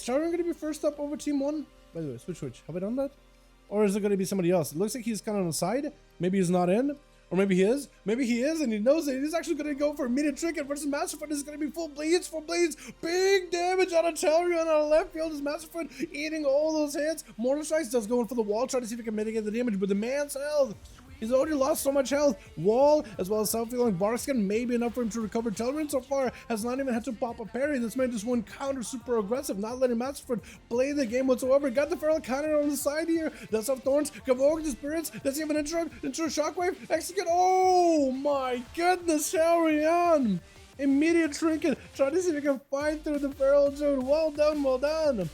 Dalaran going to be first up over team 1? By the way, switch. Have I done that? Or is it going to be somebody else? It looks like he's kind of on the side. Maybe he's not in. Or maybe he is. Maybe he is, and he knows it. He's actually going to go for immediate trinket versus Masterfoot. This is going to be full bleeds. Big damage on a Dalaran on the left field. Is Masterfoot eating all those hits. Mortal Strikes does go in for the wall, trying to see if he can mitigate the damage. But the man's health, he's already lost so much health. Wall, as well as self-healing bark skin, may be enough for him to recover. Dalaran so far has not even had to pop a parry. This man just went counter super aggressive, not letting Masterfoot play the game whatsoever. Got the feral counter on the side here. Does have thorns. Convoke the spirits. Does he have an intro shockwave? Execute. Oh my goodness, Dalaran! Immediate trinket. Trying to see if he can fight through the feral zone. Well done.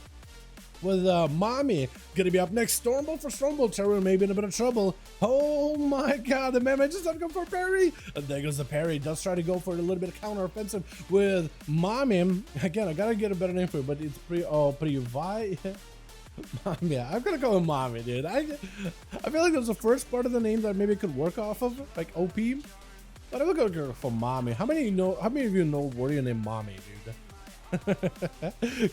With Mommy gonna be up next. Stormbolt for Stormbolt. Dalaran may be in a bit of trouble. Oh my god, the man just had to go for a parry. And there goes the parry. Does try to go for a little bit of counter offensive with Mommy. Again, I gotta get a better name for it, but it's Mommy. I'm gonna call him Mommy, dude. I feel like there's the first part of the name that maybe could work off of, like OP. But I'm gonna go for Mommy. How many of you know warrior named Mommy, dude?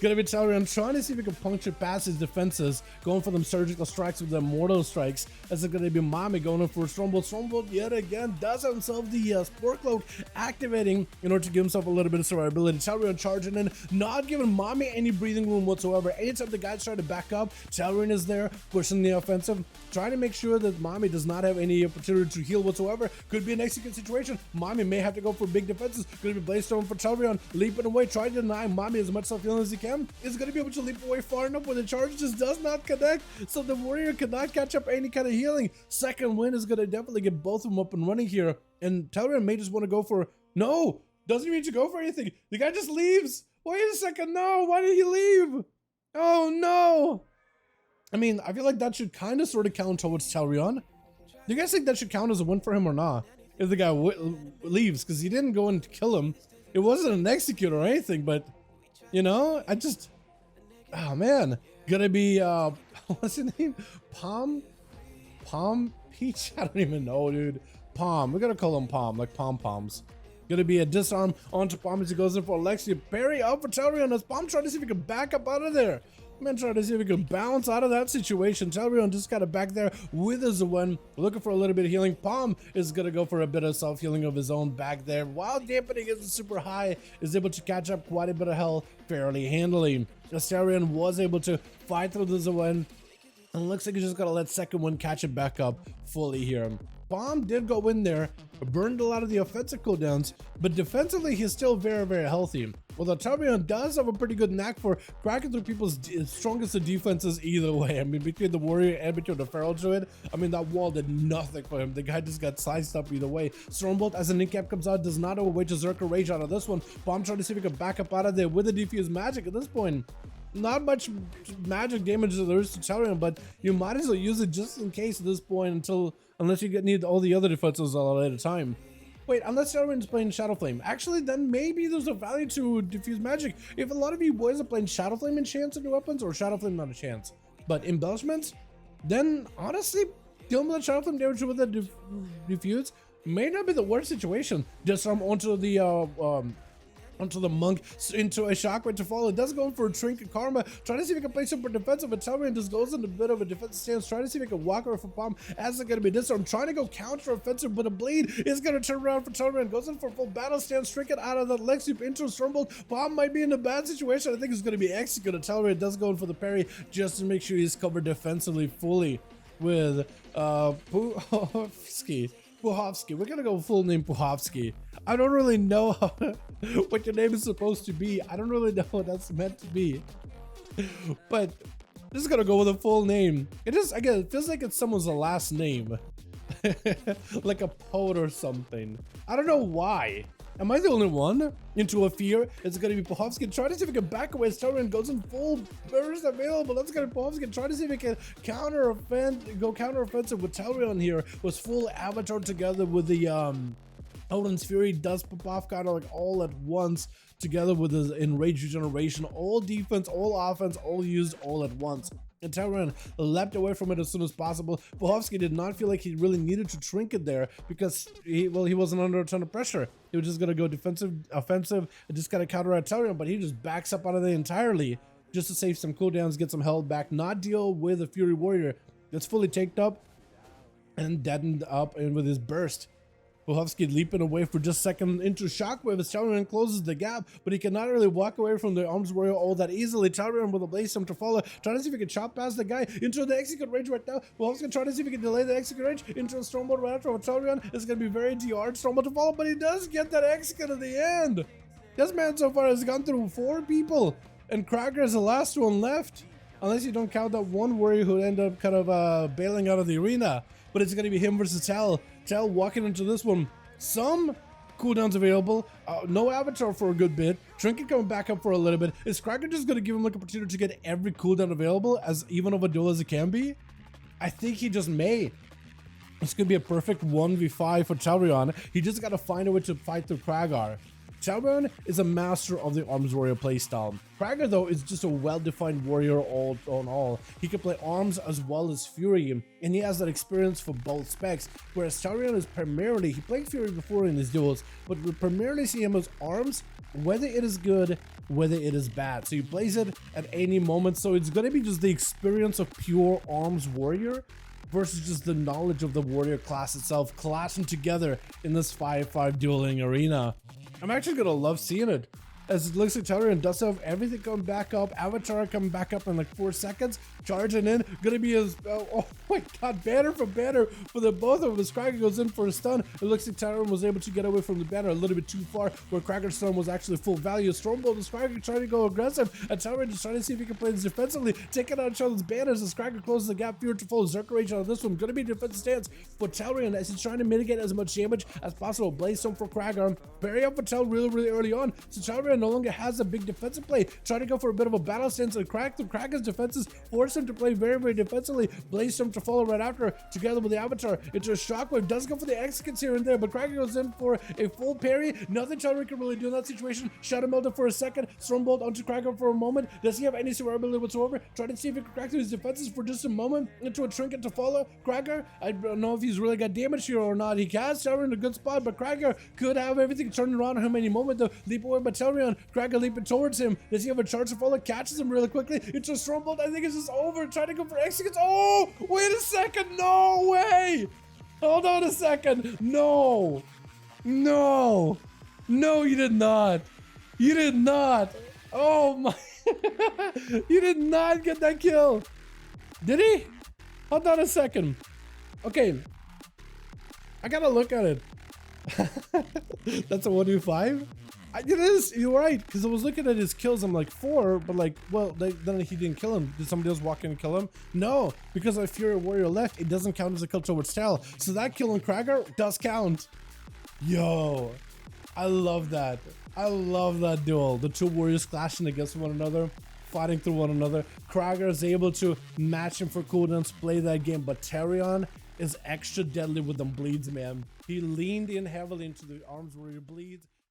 Gonna be Dalaran trying to see if he can puncture past his defenses, going for them surgical strikes with the mortal strikes. As it's gonna be Mommy going in for Stormbolt. Stormbolt yet again does himself the Spore Cloak, activating in order to give himself a little bit of survivability. Dalaran charging in, not giving Mommy any breathing room whatsoever. Anytime the guys try to back up, Dalaran is there pushing the offensive, trying to make sure that Mommy does not have any opportunity to heal whatsoever. Could be an execute situation. Mommy may have to go for big defenses. Gonna be Blaze Storm for Dalaran, leaping away, trying to deny Mommy as much self-healing as he can. Is going to be able to leap away far enough where the charge just does not connect, so the warrior cannot catch up any kind of healing. Second win is going to definitely get both of them up and running here, and Dalaran may just want to go for, no, doesn't need to go for anything. The guy just leaves. Wait a second, no, why did he leave? Oh no. I mean, I feel like that should kind of sort of count towards Dalaran. Do you guys think that should count as a win for him or not? If the guy leaves, because he didn't go and kill him. It wasn't an execute or anything, but you know, oh man, gonna be, what's his name? Palm Peach? I don't even know, dude. Palm, we're gonna call him Palm, like pom-poms. Gonna be a disarm onto Palm as he goes in for Alexia. Parry out for Dalaran as Palm trying to see if he can back up out of there. Man trying to see if he can bounce out of that situation. Dalaran just got it back there with his win, looking for a little bit of healing. Palm is gonna go for a bit of self-healing of his own back there. While dampening isn't super high, is able to catch up quite a bit of health fairly handily. Dalaran was able to fight through this win, and looks like he's just gotta let second one catch it back up fully here. Palm did go in there, burned a lot of the offensive cooldowns, but defensively he's still very, very healthy. Although Dalaran does have a pretty good knack for cracking through people's strongest of defenses either way. I mean, between the warrior and between the feral druid, I mean, that wall did nothing for him. The guy just got sliced up either way. Stormbolt, as an incap comes out, does not have a way to Zerker Rage out of this one. Palm trying to see if he can back up out of there with the defuse magic at this point. Not much magic damage there is to Dalaran, but you might as well use it just in case at this point unless you need all the other defenses at a later time. Wait, unless Dalaran's playing Shadow Flame. Actually, then maybe there's a value to diffuse magic. If a lot of you boys are playing Shadow Flame enchants into weapons, or Shadow Flame not a chance, but embellishments, then honestly, dealing with the Shadow Flame damage with the diffuse may not be the worst situation. Disarm onto the monk, into a shockwave to follow. It does go for a trinket karma, trying to see if he can play super defensive, but Dalaran just goes in a bit of a defensive stance, trying to see if he can walk over for Palm as it's going to be disarmed, trying to go counter offensive, but a bleed is going to turn around for Dalaran, goes in for full battle stance, trinket out of that leg sweep into a Stormbolt. Palm might be in a bad situation. I think it's going to be executed. Dalaran does go in for the parry just to make sure he's covered defensively fully with Puhovsky. We're gonna go full name Puhovsky. I don't really know what your name is supposed to be. I don't really know what that's meant to be. But this is gonna go with a full name. It just, again, it feels like it's someone's last name. Like a poet or something. I don't know why. Am I the only one? Into a fear. It's going to be Puhovsky. Try to see if he can back away. Dalaran goes in full burst available. That's going to be Puhovsky. Try to see if he can go counter-offensive with Dalaran here. Was full avatar together with the Odin's Fury. Does pop off kind of like all at once together with his Enraged Regeneration. All defense, all offense, all used all at once. And Dalaran leapt away from it as soon as possible. Puhovsky did not feel like he really needed to trinket there because he wasn't under a ton of pressure. He was just gonna go defensive, offensive, and just kind of counteract Dalaran, but he just backs up out of there entirely. just to save some cooldowns, get some health back, not deal with a Fury Warrior that's fully taked up and deadened up and with his burst. Puhovsky leaping away for just a second into Shockwave as Dalaran closes the gap, but he cannot really walk away from the Arms Warrior all that easily. Dalaran with a Blaze Storm to follow, trying to see if he can chop past the guy into the execute range right now. Puhovsky trying to see if he can delay the execute range into a Stormbolt right after Dalaran. It's going to be very DR Stormbolt to follow, but he does get that execute at the end. This man so far has gone through 4 people, and Krager is the last one left. Unless you don't count that one warrior who ended up kind of bailing out of the arena. But it's going to be him versus Tal. Tal walking into this one. Some cooldowns available. No avatar for a good bit. Trinket coming back up for a little bit. Is Krager just going to give him like an opportunity to get every cooldown available as even of a duel as it can be? I think he just may. It's going to be a perfect 1v5 for Dalaran. He just got to find a way to fight through Kragar. Dalaran is a master of the Arms Warrior playstyle. Krager, though, is just a well-defined warrior all on all. He can play Arms as well as Fury, and he has that experience for both specs, whereas Dalaran is primarily, he played Fury before in his duels, but we primarily see him as Arms, whether it is good, whether it is bad. So he plays it at any moment, so it's going to be just the experience of pure Arms Warrior versus just the knowledge of the warrior class itself clashing together in this 5v5 dueling arena. I'm actually gonna love seeing it, as it looks like Dalaran does have everything coming back up. Avatar coming back up in like 4 seconds, charging in, gonna be his, oh my god, banner for banner for the both of them. As Krager goes in for a stun, it looks like Dalaran was able to get away from the banner a little bit too far, where Krager's stun was actually full value. Stormbolt is Krager trying to go aggressive, and Dalaran just trying to see if he can play this defensively, taking out each other's banners as Krager closes the gap. Fear to follow Zerker Rage out of this one, gonna be a defensive stance for Dalaran as he's trying to mitigate as much damage as possible. Blaze Storm for Krager, bury up for Tal really early on, so Dalaran no longer has a big defensive play, trying to go for a bit of a battle stance and crack through Krager's defenses, force him to play very defensively. Blaze Storm to follow right after, together with the Avatar into a Shockwave, does go for the executes here and there, but Krager goes in for a full parry. Nothing Dalaran can really do in that situation. Shadow Melter for a second, Stormbolt onto Krager for a moment. Does he have any survivability whatsoever? Trying to see if he can crack through his defenses for just a moment, into a Trinket to follow Krager. I don't know if he's really got damage here or not. He has Dalaran in a good spot, but Krager could have everything turning around on him any moment though. Leap away by Dalaran, Krager leaping towards him. Does he have a charge to follow? Catches him really quickly into a Stormbolt. I think it's just over. Trying to go for executes. Oh, wait a second. No way. Hold on a second. No, you did not. You did not. Oh my. You did not get that kill. Did he? Hold on a second. Okay. I gotta look at it. That's a 1v5? It is, you're right, because I was looking at his kills, I'm like 4, but like, well, then he didn't kill him. Did somebody else walk in and kill him? No, because I Fury Warrior left, it doesn't count as a kill towards Tal. So that kill on Krager does count. Yo, I love that. I love that duel. The 2 warriors clashing against one another, fighting through one another. Krager is able to match him for cooldowns, play that game, but Dalaran is extra deadly with them bleeds, man. He leaned in heavily into the Arms Warrior bleeds.